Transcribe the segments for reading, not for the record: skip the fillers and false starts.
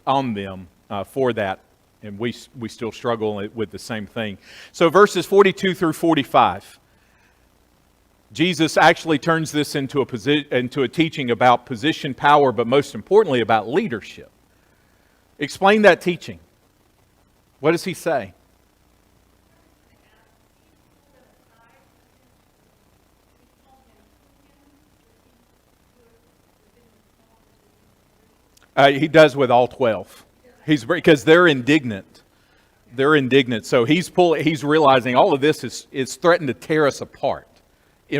on them for that. And we still struggle with the same thing. So verses 42 through 45. Jesus actually turns this into a teaching about position, power, but most importantly about leadership. Explain that teaching. What does he say? He does with all 12. Because they're indignant. They're indignant. So he's realizing all of this is threatened to tear us apart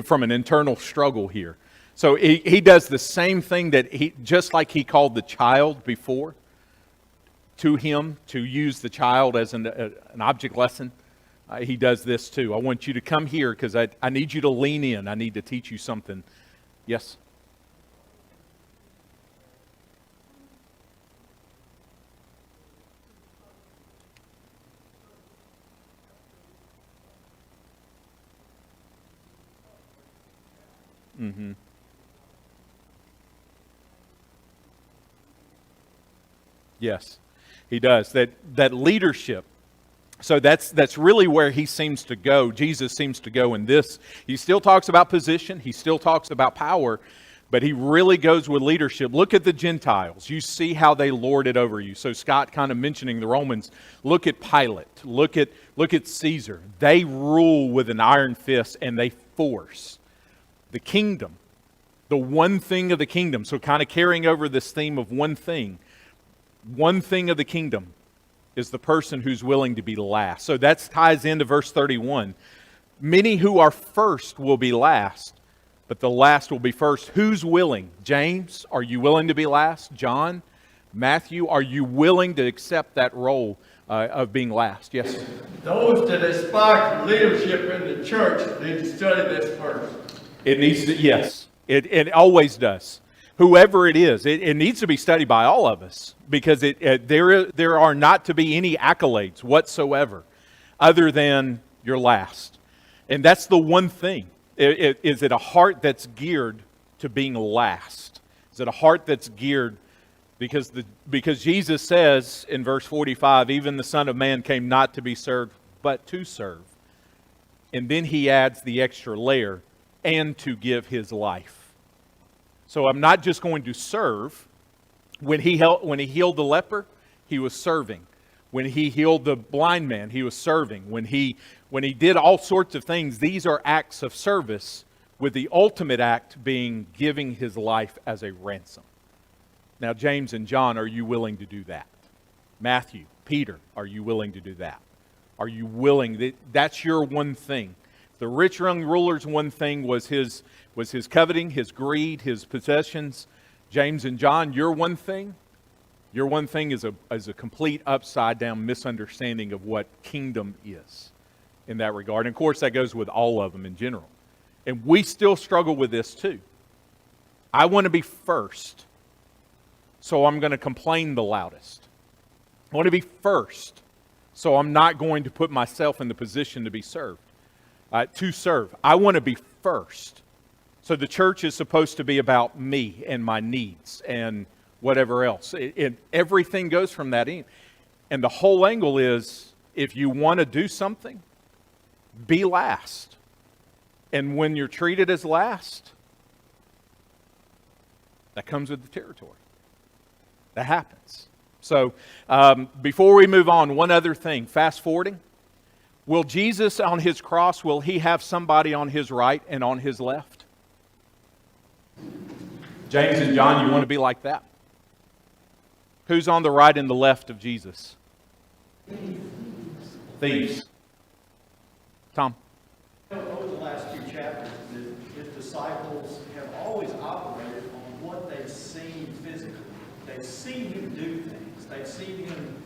from an internal struggle here. So he does the same thing just like he called the child before to him, to use the child as an object lesson. He does this too. I want you to come here because I need you to lean in. I need to teach you something. Yes? Mm-hmm. Yes, he does. That leadership. So that's really where he seems to go. Jesus seems to go in this. He still talks about position. He still talks about power. But he really goes with leadership. Look at the Gentiles. You see how they lord it over you. So Scott kind of mentioning the Romans. Look at Pilate. Look at Caesar. They rule with an iron fist and they force the kingdom, the one thing of the kingdom. So kind of carrying over this theme of one thing of the kingdom is the person who's willing to be last. So that ties into verse 31. Many who are first will be last, but the last will be first. Who's willing? James, are you willing to be last? John, Matthew, are you willing to accept that role of being last? Yes? Those that aspire to leadership in the church need to study this first. It needs to, yes. It always does. Whoever it is, it needs to be studied by all of us because there are not to be any accolades whatsoever other than your last. And that's the one thing. Is it a heart that's geared to being last? Is it a heart that's geared because Jesus says in verse 45, even the Son of Man came not to be served, but to serve. And then he adds the extra layer, and to give his life. So I'm not just going to serve. When he healed the leper, he was serving. When he healed the blind man, he was serving. When he did all sorts of things, these are acts of service, with the ultimate act being giving his life as a ransom. Now, James and John, are you willing to do that? Matthew, Peter, are you willing to do that? Are you willing? That's your one thing. The rich young ruler's one thing was his coveting, his greed, his possessions. James and John, your one thing is a complete upside down misunderstanding of what kingdom is in that regard. And of course, that goes with all of them in general. And we still struggle with this too. I want to be first, so I'm going to complain the loudest. I want to be first, so I'm not going to put myself in the position to be served. To serve. I want to be first. So the church is supposed to be about me and my needs and whatever else. Everything goes from that in. And the whole angle is, if you want to do something, be last. And when you're treated as last, that comes with the territory. That happens. So before we move on, one other thing, fast forwarding. Will Jesus on his cross, will he have somebody on his right and on his left? James and John, you want to be like that? Who's on the right and the left of Jesus? Thieves. Tom? Over the last few chapters, his disciples have always operated on what they've seen physically. They've seen him do things. They've seen him,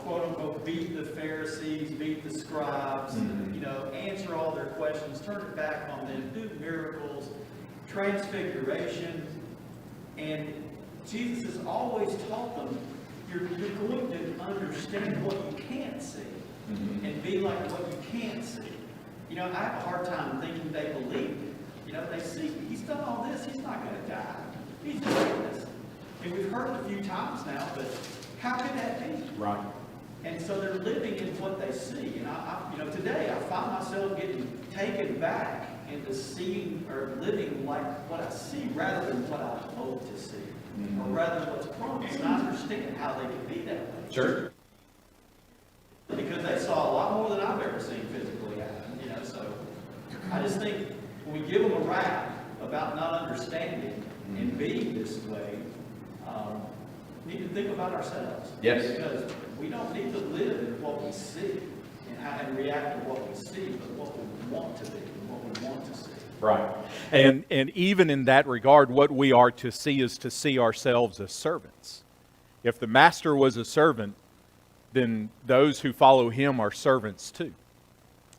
quote unquote, beat the Pharisees, beat the scribes, answer all their questions, turn it back on them, do miracles, transfiguration. And Jesus has always taught them, you're going to understand what you can't see and be like what you can't see. I have a hard time thinking they believe it. They see he's done all this, he's not going to die. He's doing this. And we've heard it a few times now, but how can that be? Right. And so they're living in what they see. And today I find myself getting taken back into seeing or living like what I see rather than what I hope to see, or rather than what's promised. And I understand how they can be that way. Sure. Because they saw a lot more than I've ever seen physically happen, so I just think when we give them a rap about not understanding and being this way, we need to think about ourselves. Yes. Because we don't need to live in what we see and react to what we see, but what we want to be and what we want to see. Right. And even in that regard, what we are to see is to see ourselves as servants. If the master was a servant, then those who follow him are servants too.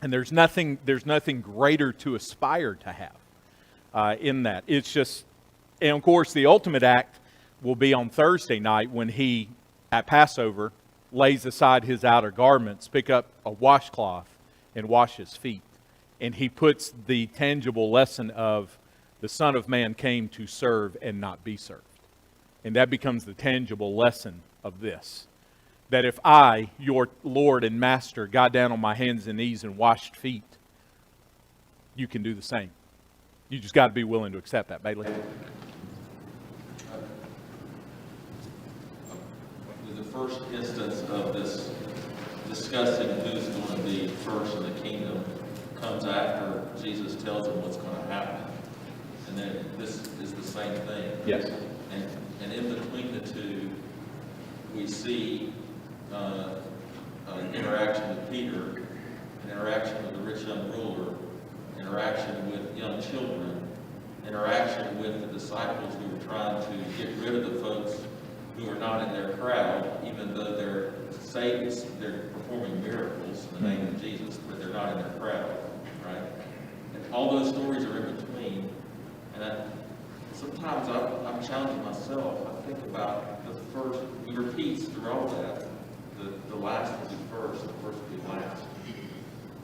And there's nothing greater to aspire to have in that. It's just, and of course, the ultimate act will be on Thursday night when he, at Passover, lays aside his outer garments, pick up a washcloth, and wash his feet. And he puts the tangible lesson of the Son of Man came to serve and not be served. And that becomes the tangible lesson of this. That if I, your Lord and Master, got down on my hands and knees and washed feet, you can do the same. You just got to be willing to accept that, Bailey. The first instance of this discussing who's going to be first in the kingdom comes after Jesus tells them what's going to happen. And then this is the same thing. Yes. And in between the two, we see interaction with Peter, an interaction with the rich young ruler, interaction with young children, interaction with the disciples who were trying to get rid of the folks who are not in their crowd, even though they're saved, they're performing miracles in the name of Jesus, but they're not in their crowd, right? And all those stories are in between, and sometimes I'm challenging myself. I think about the first, he repeats through all that, the last will be first, the first will be last.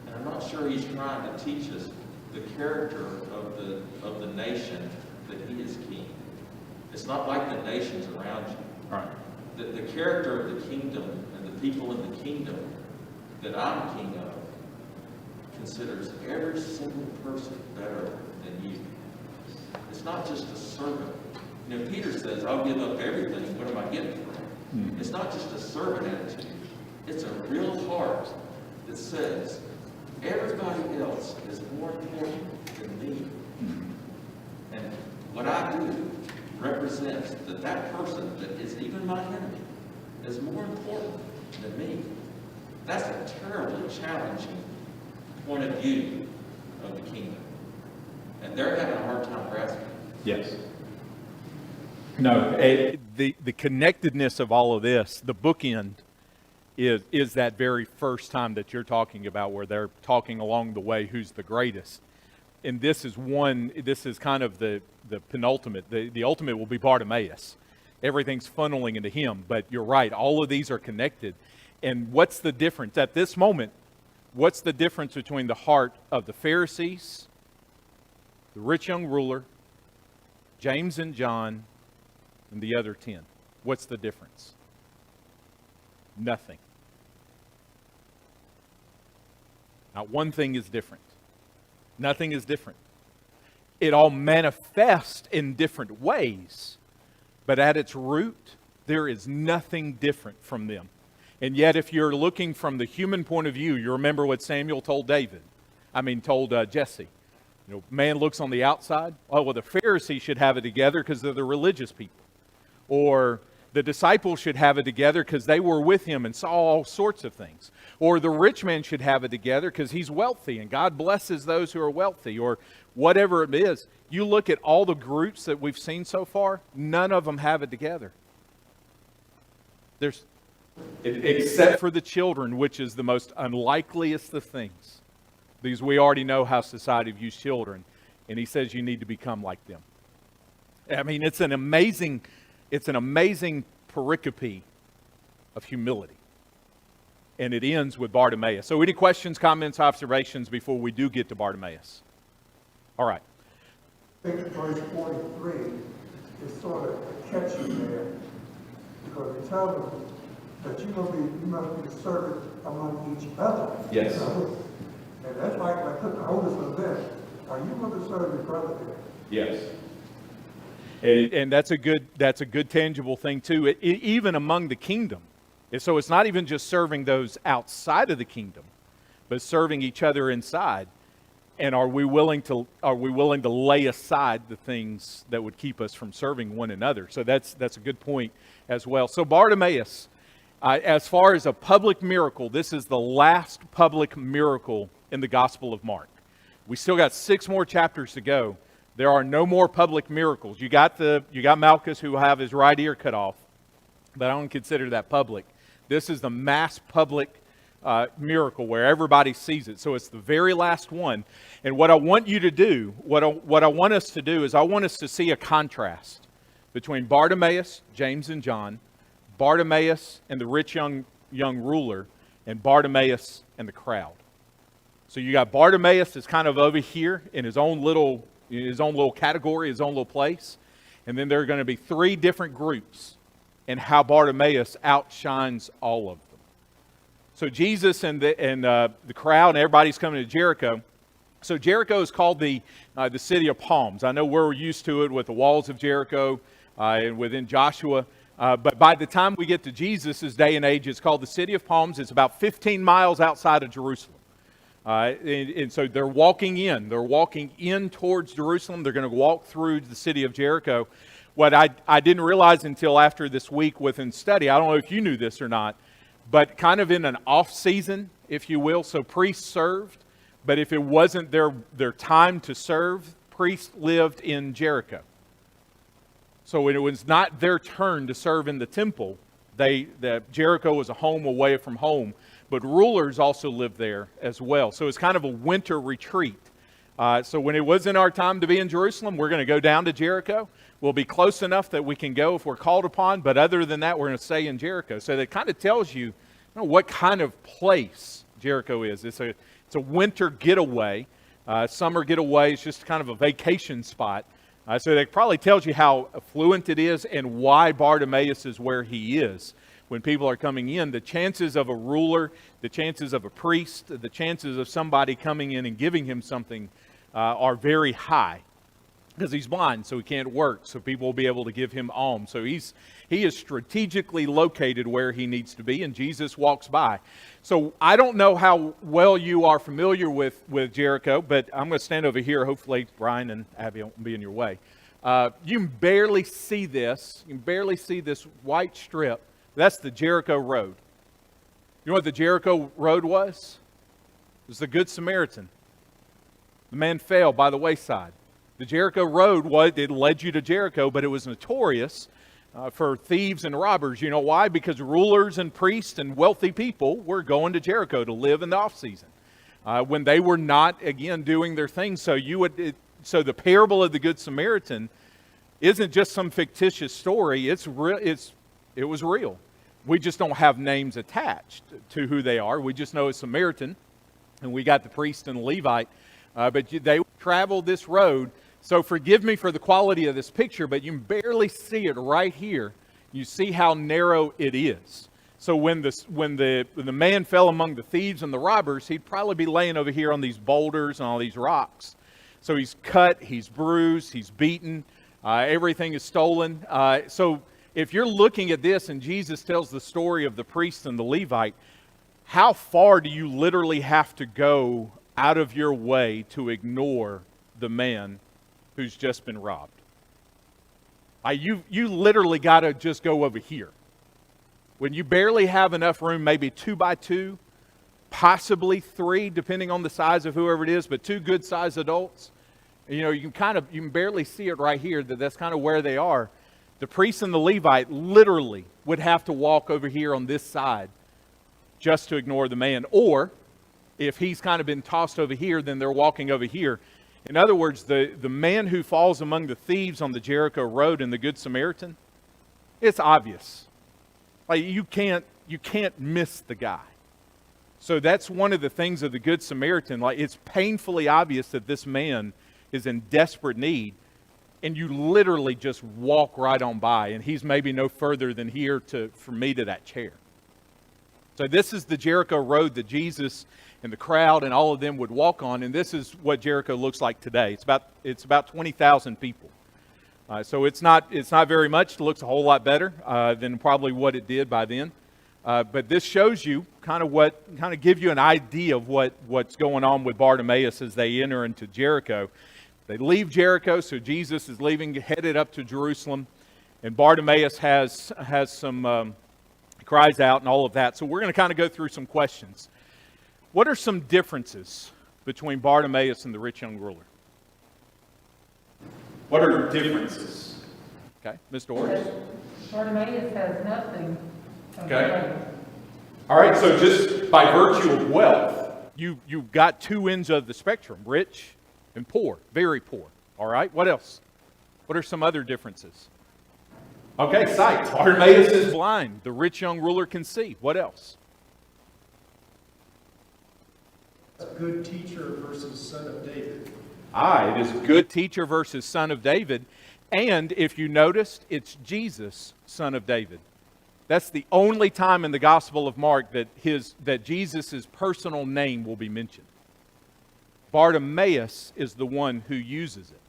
And I'm not sure he's trying to teach us the character of the nation that he is king. It's not like the nations around you. Right. The character of the kingdom and the people in the kingdom that I'm king of considers every single person better than you. It's not just a servant. Peter says, I'll give up everything. What am I getting for it? It's not just a servant attitude. It's a real heart that says, everybody else is more important than me. And what I do represents that person that is even my enemy is more important than me. That's a terribly challenging point of view of the kingdom. And they're having a hard time grasping it. Yes. No, the connectedness of all of this, the bookend, is that very first time that you're talking about where they're talking along the way who's the greatest. And this is kind of the penultimate. The ultimate will be Bartimaeus. Everything's funneling into him. But you're right, all of these are connected. And what's the difference? At this moment, what's the difference between the heart of the Pharisees, the rich young ruler, James and John, and the other 10? What's the difference? Nothing. Not one thing is different. Nothing is different. It all manifests in different ways, but at its root, there is nothing different from them. And yet, if you're looking from the human point of view, you remember what Samuel told Jesse. Man looks on the outside. Oh, well, the Pharisees should have it together because they're the religious people. Or the disciples should have it together because they were with him and saw all sorts of things. Or the rich man should have it together because he's wealthy and God blesses those who are wealthy. Or whatever it is. You look at all the groups that we've seen so far, none of them have it together. Except for the children, which is the most unlikeliest of things. Because we already know how society views children. And he says you need to become like them. I mean, it's an amazing pericope of humility. And it ends with Bartimaeus. So any questions, comments, observations before we do get to Bartimaeus? All right. I think verse 43 is sort of a catchy there. Because he tells us that you must be the servant among each other. Yes. And that's like I put the onus on them. Are you going to serve your brother there? Yes. And that's a good tangible thing too, even among the kingdom. And so it's not even just serving those outside of the kingdom, but serving each other inside. And are we willing to lay aside the things that would keep us from serving one another? So that's a good point as well. So Bartimaeus, as far as a public miracle, this is the last public miracle in the Gospel of Mark. We still got 6 more chapters to go. There are no more public miracles. You got Malchus, who will have his right ear cut off, but I don't consider that public. This is the mass public miracle where everybody sees it. So it's the very last one. And what I want you to do, what I want us to do is I want us to see a contrast between Bartimaeus, James and John, Bartimaeus and the rich young ruler, and Bartimaeus and the crowd. So you got Bartimaeus is kind of over here in his own little category, his own little place. And then there are going to be 3 different groups and how Bartimaeus outshines all of them. So Jesus and the crowd and everybody's coming to Jericho. So Jericho is called the city of palms. I know we're used to it with the walls of Jericho and within Joshua. But by the time we get to Jesus' day and age, it's called the city of palms. It's about 15 miles outside of Jerusalem. And so they're walking in. They're walking in towards Jerusalem. They're going to walk through the city of Jericho. What I didn't realize until after this week within study, I don't know if you knew this or not, but kind of in an off-season, if you will, so priests served, but if it wasn't their time to serve, priests lived in Jericho. So when it was not their turn to serve in the temple, Jericho was a home away from home, but rulers also lived there as well. So it's kind of a winter retreat. So when it wasn't our time to be in Jerusalem, we're going to go down to Jericho. We'll be close enough that we can go if we're called upon, but other than that, we're going to stay in Jericho. So that kind of tells you, what kind of place Jericho is. It's a winter getaway. Summer getaway is just kind of a vacation spot. So that probably tells you how affluent it is and why Bartimaeus is where he is. When people are coming in, the chances of a ruler, the chances of a priest, the chances of somebody coming in and giving him something are very high. Because he's blind, so he can't work, so people will be able to give him alms. So he is strategically located where he needs to be, and Jesus walks by. So I don't know how well you are familiar with Jericho, but I'm going to stand over here. Hopefully Brian and Abby won't be in your way. You can barely see this. You can barely see this white strip. That's the Jericho Road. You know what the Jericho Road was? It was the Good Samaritan. The man fell by the wayside. The Jericho Road, it led you to Jericho, but it was notorious for thieves and robbers. You know why? Because rulers and priests and wealthy people were going to Jericho to live in the off-season when they were not, again, doing their thing. So so the parable of the Good Samaritan isn't just some fictitious story. It was real. We just don't have names attached to who they are. We just know a Samaritan, and we got the priest and the Levite. But they traveled this road. So forgive me for the quality of this picture, but you can barely see it right here. You see how narrow it is. So when the man fell among the thieves and the robbers, he'd probably be laying over here on these boulders and all these rocks. So he's cut, he's bruised, he's beaten, everything is stolen. So if you're looking at this and Jesus tells the story of the priest and the Levite, how far do you literally have to go out of your way to ignore the man who's just been robbed? You literally got to just go over here. When you barely have enough room, maybe 2 by 2, possibly 3, depending on the size of whoever it is, but 2 good-sized adults. You can barely see it right here. That's kind of where they are. The priest and the Levite literally would have to walk over here on this side just to ignore the man. Or if he's kind of been tossed over here, then they're walking over here. In other words, the man who falls among the thieves on the Jericho Road in the Good Samaritan, it's obvious. Like you can't miss the guy. So that's one of the things of the Good Samaritan. Like it's painfully obvious that this man is in desperate need. and you literally just walk right on by, and he's maybe no further than here from me to that chair. So this is the Jericho road that Jesus and the crowd and all of them would walk on, and this is what Jericho looks like today. It's about 20,000 people. So it's not very much. It looks a whole lot better than probably what it did by then. But this shows you kind of give you an idea of what's going on with Bartimaeus as they enter into Jericho. They leave Jericho, so Jesus is leaving, headed up to Jerusalem, and Bartimaeus has some cries out and all of that. So we're going to kind of go through some questions. What are some differences between Bartimaeus and the rich young ruler? What are differences? Okay, Mr. Orris. Bartimaeus has nothing. Okay. All right, so just by virtue of wealth, you've got two ends of the spectrum, rich and poor, very poor. All right, what else? What are some other differences? Okay, sight. Bartimaeus is blind. The rich young ruler can see. What else? Good teacher versus son of David. It is good teacher versus son of David. And if you noticed, it's Jesus, son of David. That's the only time in the Gospel of Mark that Jesus' personal name will be mentioned. Bartimaeus is the one who uses it.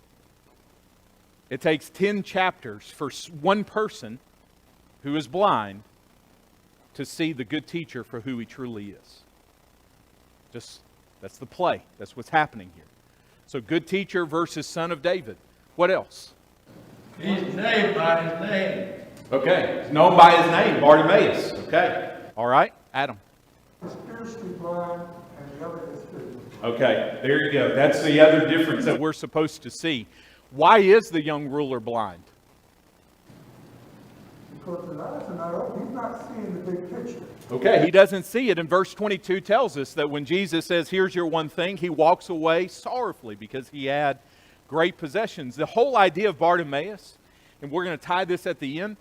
It takes 10 chapters for one person who is blind to see the good teacher for who he truly is. That's the play. That's what's happening here. So good teacher versus son of David. What else? He's named by his name. Okay. He's known by his name, Bartimaeus. Okay. All right. Adam. Spiritually blind and the other is spiritually. Okay. There you go. That's the other difference that we're supposed to see. Why is the young ruler blind? Because his eyes are not open. He's not seeing the big picture. Okay, he doesn't see it. And verse 22 tells us that when Jesus says, here's your one thing, he walks away sorrowfully because he had great possessions. The whole idea of Bartimaeus, and we're going to tie this at the end,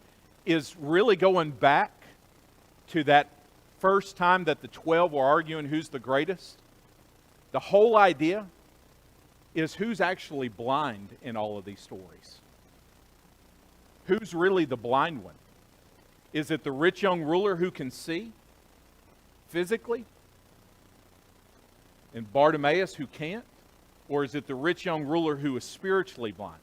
is really going back to that first time that the 12 were arguing who's the greatest. The whole idea is who's actually blind in all of these stories. Who's really the blind one? Is it the rich young ruler who can see physically? And Bartimaeus who can't? Or is it the rich young ruler who is spiritually blind?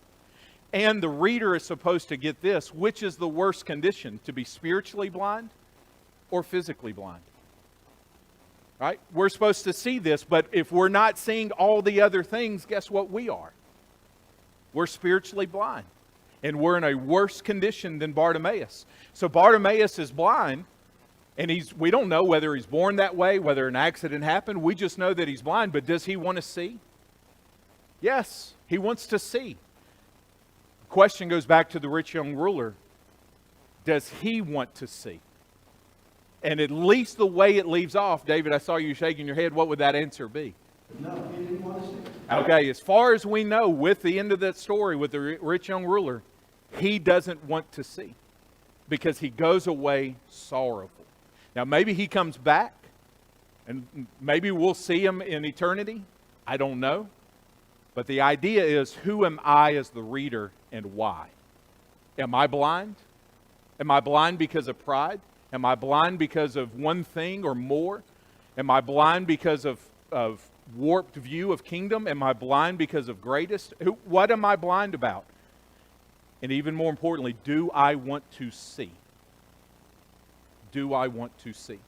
And the reader is supposed to get this. Which is the worst condition? To be spiritually blind or physically blind? Right? We're supposed to see this, but if we're not seeing all the other things, guess what we are? We're spiritually blind. And we're in a worse condition than Bartimaeus. So Bartimaeus is blind, and we don't know whether he's born that way, whether an accident happened. We just know that he's blind, but does he want to see? Yes, he wants to see. The question goes back to the rich young ruler. Does he want to see? And at least the way it leaves off, David, I saw you shaking your head. What would that answer be? No, he didn't want to see. Okay, as far as we know, with the end of that story with the rich young ruler, he doesn't want to see because he goes away sorrowful. Now, maybe he comes back and maybe we'll see him in eternity. I don't know. But the idea is, who am I as the reader and why? Am I blind? Am I blind because of pride? Am I blind because of one thing or more? Am I blind because of warped view of kingdom? Am I blind because of greatest? What am I blind about? And even more importantly, do I want to see? Do I want to see?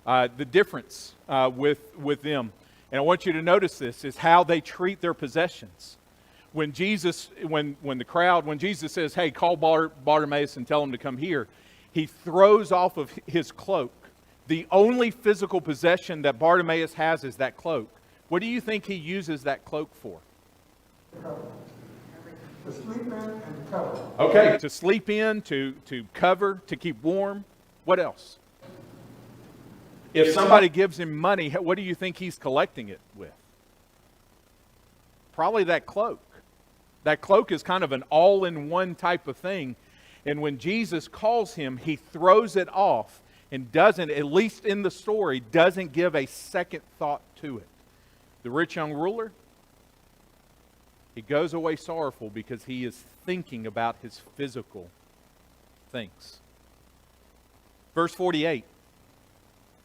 The difference with them, and I want you to notice this, is how they treat their possessions. When Jesus says, hey, call Bartimaeus and tell him to come here, he throws off of his cloak. The only physical possession that Bartimaeus has is that cloak. What do you think he uses that cloak for? To sleep in and cover. Okay, to sleep in, to cover, to keep warm. What else? If somebody gives him money, what do you think he's collecting it with? Probably that cloak. That cloak is kind of an all-in-one type of thing. And when Jesus calls him, he throws it off and doesn't, at least in the story, doesn't give a second thought to it. The rich young ruler, He goes away sorrowful because he is thinking about his physical things. Verse 48.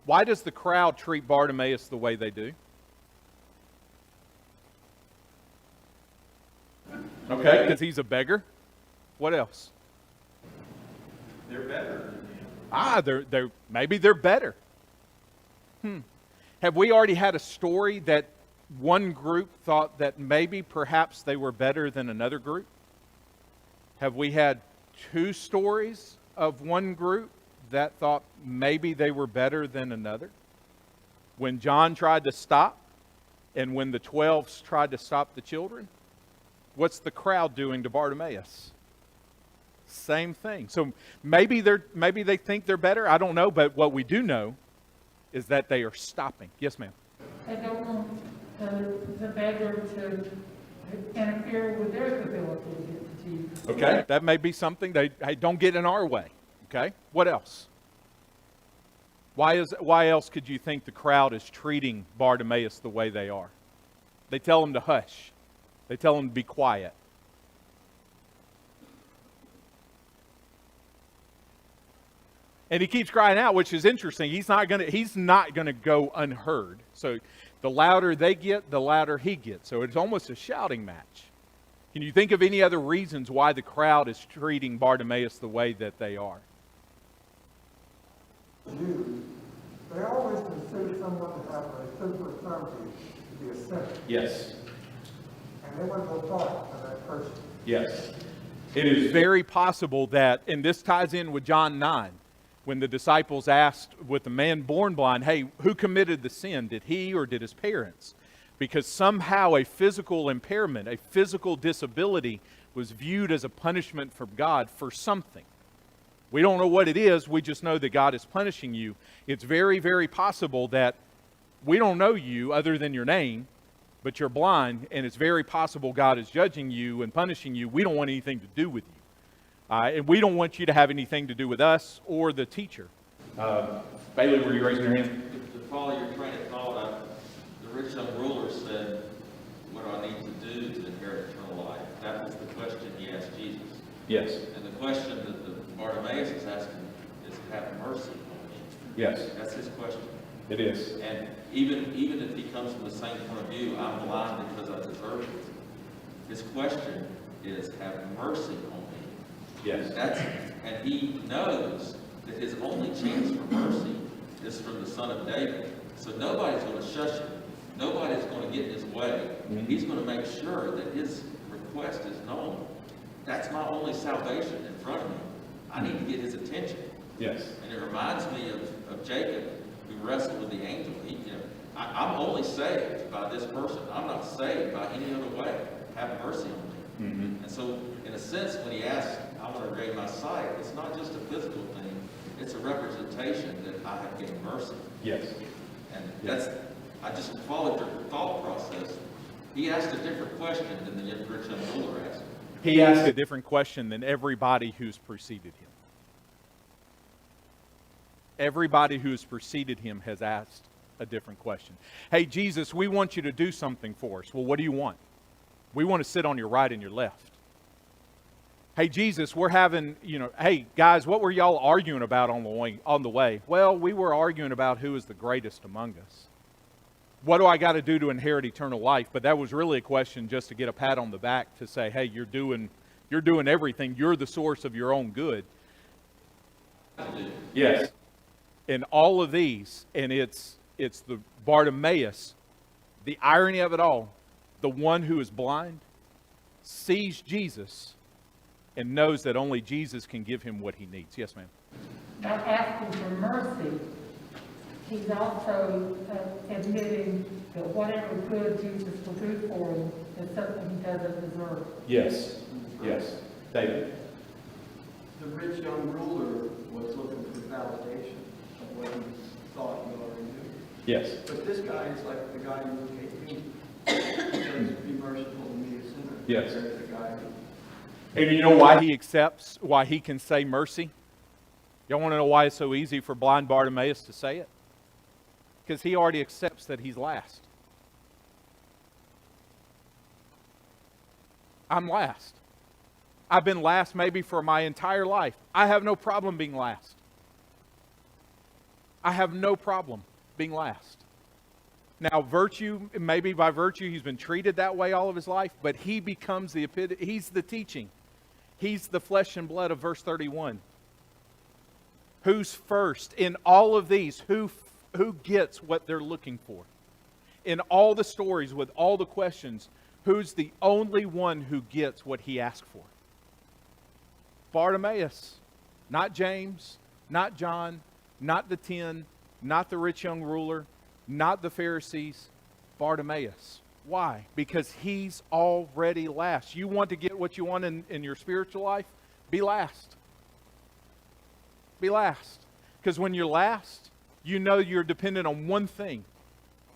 Why does the crowd treat Bartimaeus the way they do? Okay, because he's a beggar. What else? They're better than him. Maybe they're better. Have we already had a story that one group thought that maybe perhaps they were better than another group? Have we had two stories of one group that thought maybe they were better than another? When John tried to stop and when the 12 tried to stop the children, what's the crowd doing to Bartimaeus? Same thing. So maybe they think they're better. I don't know, but what we do know is that they are stopping. Yes, ma'am. They don't want the beggar to interfere with their ability to get to Jesus. Okay. That may be something hey, don't get in our way. Okay. What else? Why else could you think the crowd is treating Bartimaeus the way they are? They tell him to hush. They tell him to be quiet. And he keeps crying out, which is interesting. He's not gonna go unheard. So the louder they get, the louder he gets. So it's almost a shouting match. Can you think of any other reasons why the crowd is treating Bartimaeus the way that they are? Jews, they always consider someone to have a physical infirmity to be a sinner. Yes. And they want no part of that person. Yes. It is very possible that, and this ties in with John 9, when the disciples asked with the man born blind, hey, who committed the sin? Did he or did his parents? Because somehow a physical impairment, a physical disability was viewed as a punishment from God for something. We don't know what it is, we just know that God is punishing you. It's very, very possible that we don't know you other than your name, but you're blind, and it's very possible God is judging you and punishing you. We don't want anything to do with you. And we don't want you to have anything to do with us or the teacher. Bailey, were you raising your hand? To follow your train of thought, the rich young ruler said, what do I need to do to inherit eternal life? That was the question he asked Jesus. Yes. And the question that the Bartimaeus is asking is, have mercy on me. Yes. That's his question. It is. And even if he comes from the same point of view, I'm blind because I deserve it. His question is, have mercy on me. Yes. And he knows that his only chance for mercy is from the Son of David. So nobody's going to shush him. Nobody's going to get in his way. Mm-hmm. He's going to make sure that his request is known. That's my only salvation in front of me. I need to get his attention. Yes. And it reminds me of Jacob, who wrestled with the angel. I'm only saved by this person. I'm not saved by any other way. Have mercy on me. Mm-hmm. And so, in a sense, when he asks, I want to regain my sight, it's not just a physical thing. It's a representation that I have gained mercy. Yes. And I just followed your thought process. He asked a different question than the rich young ruler asked. He asked a different question than everybody who's preceded him. Everybody who's preceded him has asked a different question. Hey, Jesus, we want you to do something for us. Well, what do you want? We want to sit on your right and your left. Hey, Jesus, we're having, hey, guys, what were y'all arguing about on the way? Well, we were arguing about who is the greatest among us. What do I got to do to inherit eternal life? But that was really a question just to get a pat on the back to say, hey, you're doing everything. You're the source of your own good. Yes. In all of these, and it's the Bartimaeus, the irony of it all, the one who is blind, sees Jesus and knows that only Jesus can give him what he needs. Yes, ma'am. By asking for mercy, he's also admitting that whatever good Jesus will do for him is something he doesn't deserve. Yes. Yes. David. The rich young ruler was looking for validation of what he thought he already knew. Yes. But this guy is like the guy who came me. He says, be merciful to me, a sinner. Yes. There's the guy who, And you know why he accepts, why he can say mercy? Y'all want to know why it's so easy for blind Bartimaeus to say it? Because he already accepts that he's last. I'm last. I've been last maybe for my entire life. I have no problem being last. I have no problem being last. Now, virtue, maybe by virtue, he's been treated that way all of his life, but he becomes the epitome. He's the teaching. He's the flesh and blood of verse 31. Who's first in all of these? Who gets what they're looking for? In all the stories with all the questions, who's the only one who gets what he asked for? Bartimaeus, not James, not John, not the 10, not the rich young ruler, not the Pharisees, Bartimaeus. Why? Because he's already last. You want to get what you want in your spiritual life? Be last. Be last. Because when you're last, you know you're dependent on one thing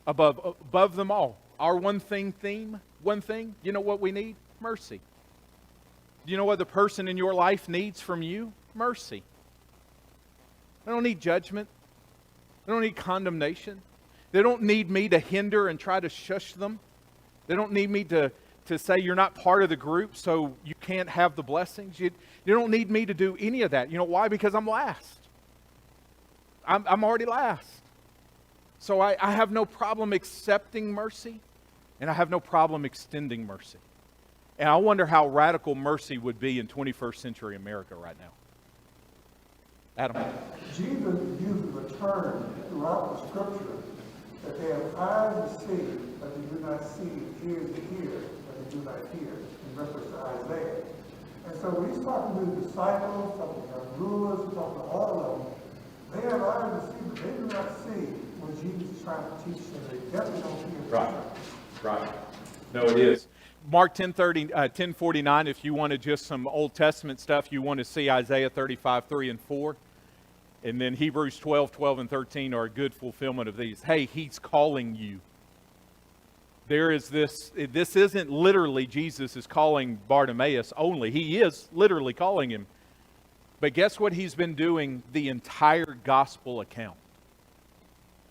above them all. Our one thing, you know what we need? Mercy. Do you know what the person in your life needs from you? Mercy. They don't need judgment. They don't need condemnation. They don't need me to hinder and try to shush them. They don't need me to say you're not part of the group so you can't have the blessings. You don't need me to do any of that. You know why? Because I'm last. I'm already last. So I have no problem accepting mercy, and I have no problem extending mercy. And I wonder how radical mercy would be in 21st century America right now. Adam. Jesus uses a term throughout the scripture that they have eyes to see, but they do not see, ears to hear, but they do not hear, in reference to Isaiah. And so when he's talking to the disciples, talking to the rulers, talking to all of them, they have eyes to see, but they do not see what Jesus is trying to teach them. They definitely don't hear. Right. No, it is. Mark 10:49, if you wanted just some Old Testament stuff, you want to see Isaiah 35, 3 and 4. And then Hebrews 12, 12 and 13 are a good fulfillment of these. Hey, he's calling you. There is this isn't literally Jesus is calling Bartimaeus only. He is literally calling him. But guess what he's been doing the entire gospel account?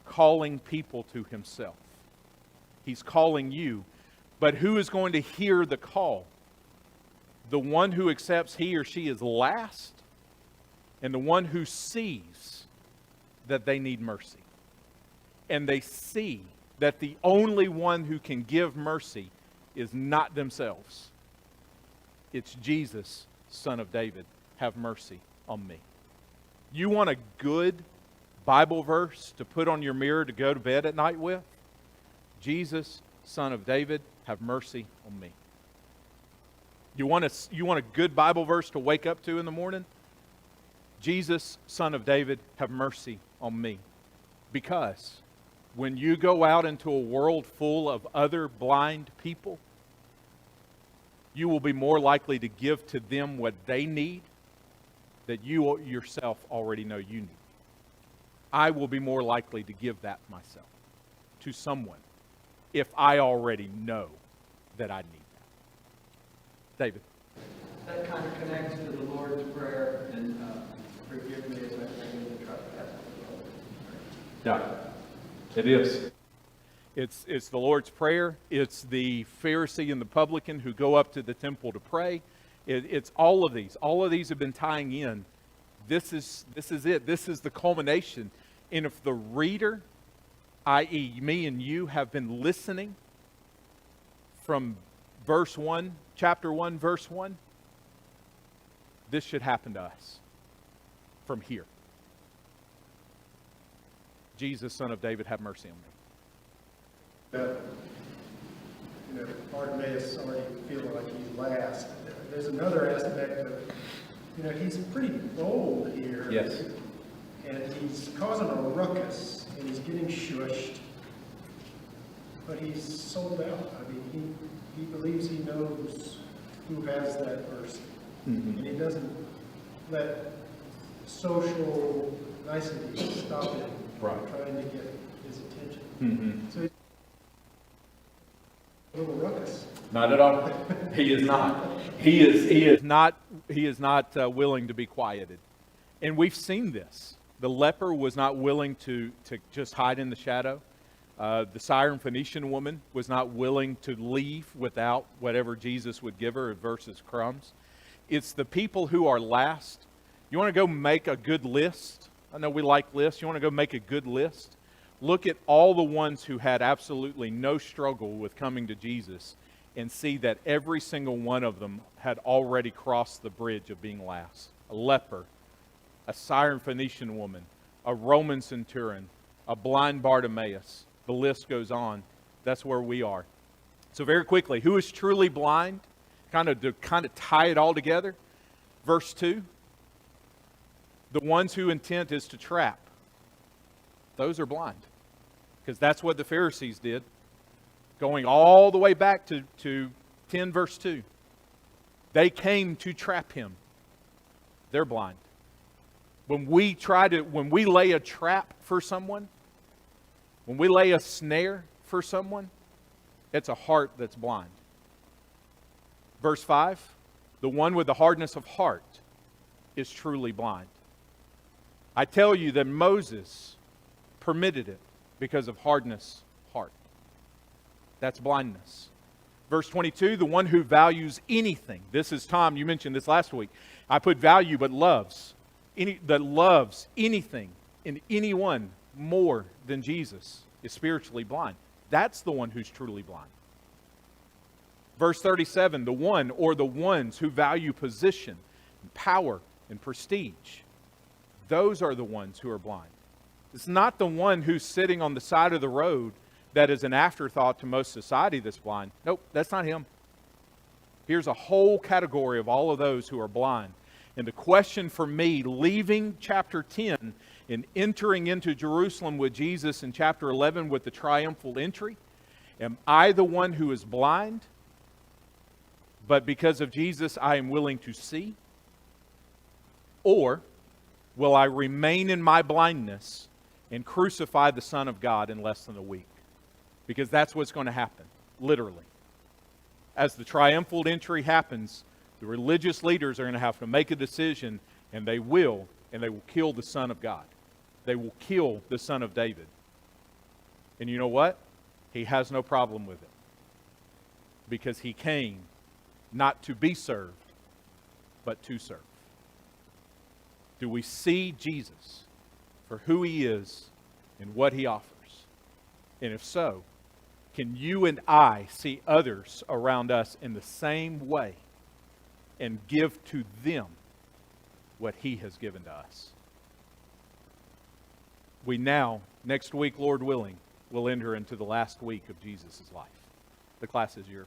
Calling people to himself. He's calling you. But who is going to hear the call? The one who accepts he or she is last, and the one who sees that they need mercy. And they see that the only one who can give mercy is not themselves. It's Jesus, Son of David. Have mercy on me. You want a good Bible verse to put on your mirror to go to bed at night with? Jesus, Son of David, have mercy on me. You want a good Bible verse to wake up to in the morning? Jesus, Son of David, have mercy on me. Because when you go out into a world full of other blind people, you will be more likely to give to them what they need that you yourself already know you need. I will be more likely to give that myself to someone if I already know that I need that. David. That kind of connects to the Lord's Prayer and forgive me as I forgive the trespasses. Yeah, it is. It's the Lord's Prayer. It's the Pharisee and the publican who go up to the temple to pray. It's all of these. All of these have been tying in. This is it. This is the culmination. And if the reader, i.e. me and you, have been listening from verse 1, chapter 1, verse 1, this should happen to us from here. Jesus, Son of David, have mercy on me. Bartimaeus already feeling like he's last. There's another aspect of, he's pretty bold here. Yes. And he's causing a ruckus, and he's getting shushed. But he's sold out. I mean, he believes he knows who has that mercy. Mm-hmm. And he doesn't let social niceties stop him from trying to get his attention. Mm-hmm. So he's a little ruckus. Not at all. He is not. He is not willing to be quieted. And we've seen this. The leper was not willing to just hide in the shadow. The Syrophoenician woman was not willing to leave without whatever Jesus would give her versus crumbs. It's the people who are last. You want to go make a good list? I know we like lists. You want to go make a good list? Look at all the ones who had absolutely no struggle with coming to Jesus and see that every single one of them had already crossed the bridge of being last. A leper, a Syrophoenician woman, a Roman centurion, a blind Bartimaeus. The list goes on. That's where we are. So very quickly, who is truly blind? To tie it all together. Verse 2. The ones whose intent is to trap. Those are blind. Because that's what the Pharisees did. Going all the way back to 10 verse 2. They came to trap him. They're blind. When we lay a trap for someone, when we lay a snare for someone, it's a heart that's blind. Verse 5, the one with the hardness of heart is truly blind. I tell you that Moses permitted it because of hardness of heart. That's blindness. Verse 22, the one who values anything. This is Tom, you mentioned this last week. I put value, but loves. That loves anything and anyone more than Jesus is spiritually blind. That's the one who's truly blind. Verse 37, the one or the ones who value position, and power, and prestige. Those are the ones who are blind. It's not the one who's sitting on the side of the road that is an afterthought to most society that's blind. Nope, that's not him. Here's a whole category of all of those who are blind. And the question for me, leaving chapter 10 and entering into Jerusalem with Jesus in chapter 11 with the triumphal entry, am I the one who is blind, but because of Jesus I am willing to see? Or will I remain in my blindness and crucify the Son of God in less than a week? Because that's what's going to happen, literally. As the triumphal entry happens, the religious leaders are going to have to make a decision, and they will kill the Son of God. They will kill the Son of David. And you know what? He has no problem with it. Because he came not to be served, but to serve. Do we see Jesus for who he is and what he offers? And if so, can you and I see others around us in the same way and give to them what he has given to us? We now, next week, Lord willing, will enter into the last week of Jesus' life. The class is yours.